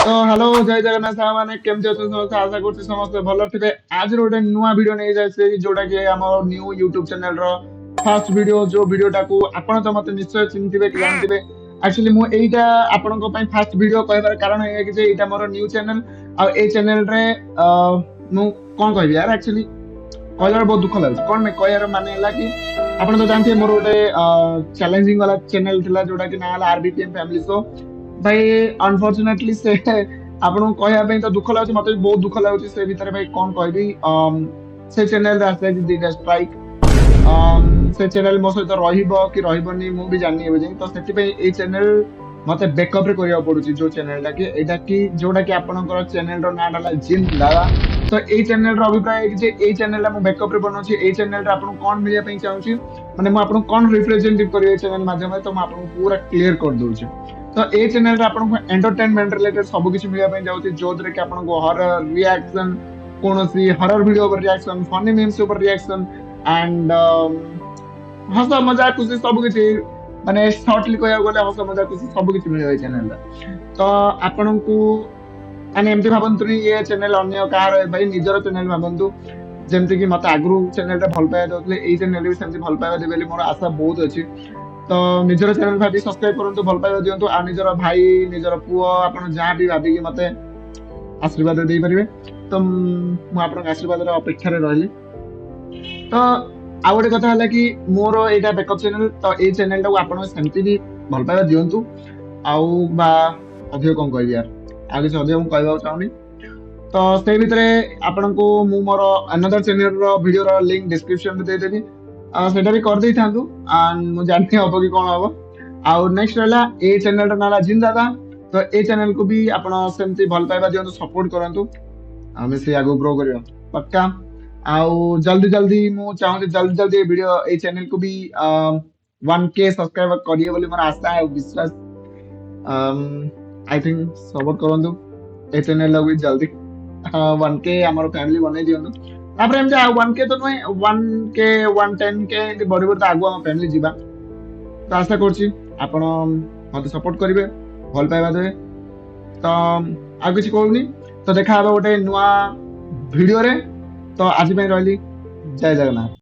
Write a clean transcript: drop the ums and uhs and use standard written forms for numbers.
तो हेलो जय जगन्नाथ साहब मैंने केमती अच्छे समस्त आशा करছি ସମସ୍ତେ ଭଲ ଥିବେ ଆଜି ଗୋଟେ ନୂଆ ଭିଡିଓ ନେଇ ଯାଇছে ଯୋଉଟା କି ଆମର ନ୍ୟू ୟୁଟ୍ୟୁବ ଚ୍ୟାନେଲ ର ଫାର୍ଷ୍ଟ ଭିଡିଓ ଯୋଉ ଭିଡିଓଟାକୁ ଆପଣ ତ ମତେ ନିଶ୍ଚୟ ଚିହ୍ନିଥିବେ କି ଜାଣିଥିବେ ଆକ୍ଚୁଆଲି ମୁଁ ଏଇଟା ଆପଣଙ୍କ ପାଇଁ ଫାର୍ଷ୍ଟ ଭିଡିଓ କହିବାର କାରଣ ଏଇଆ କି ଯେ ଏଇଟା ମୋର ନ୍ୟू ଚ୍ୟାନେଲ ଆଉ ଏଇ ଚ୍ୟାନେଲ ରେ ମୁଁ କଣ କହିବି यार ଆକ୍ଚୁଆଲି କହିଲାବେଳେ ବହୁତ ଦୁଃଖ ଲାଗୁଛି କଣ ପାଇଁ କହିବାର ମାନେ ହେଲା କି ଆପଣ ତ ଜାଣିଥିବେ ମୋର ଗୋଟେ ଚ୍ୟାଲେଞ୍ଜିଂ ବାଲା ଚ୍ୟାନେଲ ଥିଲା ଯୋଉଟା କି ନାଁ ହେଲା ଆରବିପିଏମ୍ ଫ୍ୟାମିଲି ଶୋ ଭାଇ ଅନଫର୍ଚୁନେଟଲି ସେ ଆପଣଙ୍କୁ କହିବା ପାଇଁ ତ ଦୁଃଖ ଲାଗୁଛି ମତେ ବି ବହୁତ ଦୁଃଖ ଲାଗୁଛି ସେ ଭିତରେ ଭାଇ କଣ କହିବି ସେ ଚ୍ୟାନେଲରେ ଆସିଯାଇଛି ଦିଟା ଷ୍ଟ୍ରାଇକ୍ ସେ ଚ୍ୟାନେଲ ମୋ ସହିତ ରହିବ କି ରହିବନି ମୁଁ ବି ଜାଣିନି ଏବେ ଯାଏଁ ତ ସେଥିପାଇଁ ଏଇ ଚ୍ୟାନେଲ ମତେ ବେକଅପ ରେ କରିବାକୁ ପଡୁଛି ଯୋଉ ଚ୍ୟାନେଲଟା କି ଏଇଟା କି ଯୋଉଟା କି ଆପଣଙ୍କର ଚ୍ୟାନେଲର ନାଁଟା ହେଲା ଜିନ୍ ଦାଦା ତ ଏଇ ଚ୍ୟାନେଲର ଅଭିପ୍ରାୟ କି ଯେ ଏଇ ଚ୍ୟାନେଲଟା ମୁଁ ବେକଅପ ରେ ବନଉଛି ଏଇ ଚ୍ୟାନେଲରେ ଆପଣଙ୍କୁ କଣ ମିଳିବା ପାଇଁ ଚାହୁଁଛି ମାନେ ମୁଁ ଆପଣଙ୍କୁ କଣ ରିପ୍ରେଜେଣ୍ଟ କରିବି ଏଇ ଚ୍ୟାନେଲ ମାଧ୍ୟମରେ ତ ମୁଁ ଆପଣଙ୍କୁ ପୁରା କ୍ଲିୟର କରିଦଉଛି ତ ଏଇ ଚ୍ୟାନେଲରେ ଆପଣଙ୍କୁ ଏଣ୍ଟରଟେନମେଣ୍ଟ ରିଲେଟେଡ ସବୁ କିଛି ମିଳିବା ପାଇଁ ଯାଉଛି ଯୋଉଥିରେ କି ଆପଣଙ୍କୁ ହରର ରିଆକ୍ସନ କୌଣସି ହରର ଭିଡିଓ ଉପରେ ରିଆକ୍ସନ ଫନି ମିମ୍ସ ଉପରେ ରିଆକ୍ସନ ଆଣ୍ଡ ହସ ମଜା ଖୁସି ସବୁ କିଛି ମାନେ ସର୍ଟଲି କହିବାକୁ ଗଲେ ହସ ମଜା ଖୁସି ସବୁ କିଛି ମିଳିବ ଏଇ ଚ୍ୟାନେଲରେ ତ ଆପଣଙ୍କୁ ମାନେ ଏମିତି ଭାବନ୍ତୁନି ଇଏ ଚ୍ୟାନେଲ ଅନ୍ୟ କାହାର ଭାଇ ନିଜର ଚ୍ୟାନେଲ ଭାବନ୍ତୁ ଯେମିତି କି ମତେ ଆଗରୁ ଚ୍ୟାନେଲଟା ଭଲ ପାଇବା ଦଉଥିଲେ ଏଇ ଚ୍ୟାନେଲ ବି ସେମିତି ଭଲ ପାଇବା ଦେବେ ବୋଲି ମୋର ଆଶା ବହୁତ ଅଛି ତ ନିଜର ଚ୍ୟାନେଲ ଭାବି ସବସ୍କ୍ରାଇବ କରନ୍ତୁ ଭଲ ପାଇବା ଦିଅନ୍ତୁ ଆଉ ନିଜର ଭାଇ ନିଜର ପୁଅ ଆପଣ ଯାହା ବି ଭାବିକି ମତେ ଆଶୀର୍ବାଦ ଦେଇପାରିବେ ତ ମୁଁ ଆପଣଙ୍କ ଆଶୀର୍ବାଦର ଅପେକ୍ଷାରେ ରହିଲି ତ ଆଉ ଗୋଟେ କଥା ହେଲା କି ମୋର ଏଇଟା ବେକଅପ ଚ୍ୟାନେଲ ତ ଏଇ ଚ୍ୟାନେଲଟାକୁ ଆପଣ ସେମିତି ବି ଭଲ ପାଇବା ଦିଅନ୍ତୁ ଆଉ ବା ଅଧିକ କଣ କହିବି ୟାର ଆଉ କିଛି ଅଧିକ ମୁଁ କହିବାକୁ ଚାହୁଁନି ତ ସେଇ ଭିତରେ ଆପଣଙ୍କୁ ମୁଁ ମୋର ଅନଦର ଚ୍ୟାନେଲର ଭିଡିଓର ଲିଙ୍କ ଡିସ୍କ୍ରିପସନରେ ଦେଇଦେବି ସେଇଟା ବି କରିଦେଇଥାନ୍ତୁ ମୁଁ ଜାଣିନି ହବ କି କଣ ହବ ଆଉ ନେକ୍ସଟ ରହିଲା ଏଇ ଚ୍ୟାନେଲର ନାଁ ହେଲା ଜିନ୍ ଦାଦା ତ ଏଇ ଚ୍ୟାନେଲକୁ ବି ଆପଣ ସେମିତି ଭଲ ପାଇବା ଦିଅନ୍ତୁ ସପୋର୍ଟ କରନ୍ତୁ ଆମେ ସେ ଆଗକୁ ଗ୍ରୋ କରିବା ପକ୍କା ଆଉ ଜଲ୍ଦି ଜଲ୍ଦି ମୁଁ ଚାହୁଁଛି ଜଲ୍ଦି ଜଲ୍ଦି ଏ ଭିଡିଓ ଏଇ ଚ୍ୟାନେଲକୁ ବି 1K ସବସ୍କ୍ରାଇବର କରିବେ ବୋଲି ମୋର ଆଶା ଆଉ ବିଶ୍ୱାସ ଆଇ ଥିଙ୍କ ସପୋର୍ଟ କରନ୍ତୁ ଏ ଚ୍ୟାନେଲକୁ ବି ଜଲ୍ଦି 1K ଆମର ଫ୍ୟାମିଲି ବନେଇ ଦିଅନ୍ତୁ ତାପରେ ଏମିତି ଆଉ 1K ତ ନୁହେଁ 1K 110K ଏମିତି ବଢି ବଢି ତ ଆଗକୁ ଆମ ଫ୍ୟାମିଲି ଯିବା ତ ଆଶା କରୁଛି ଆପଣ ମତେ ସପୋର୍ଟ କରିବେ ଭଲ ପାଇବା ଦେବେ ତ ଆଉ କିଛି କହୁନି ତ ଦେଖା ହବ ଗୋଟେ ନୂଆ ଭିଡିଓରେ ତ ଆଜି ପାଇଁ ରହିଲି ଜୟ ଜଗନ୍ନାଥ।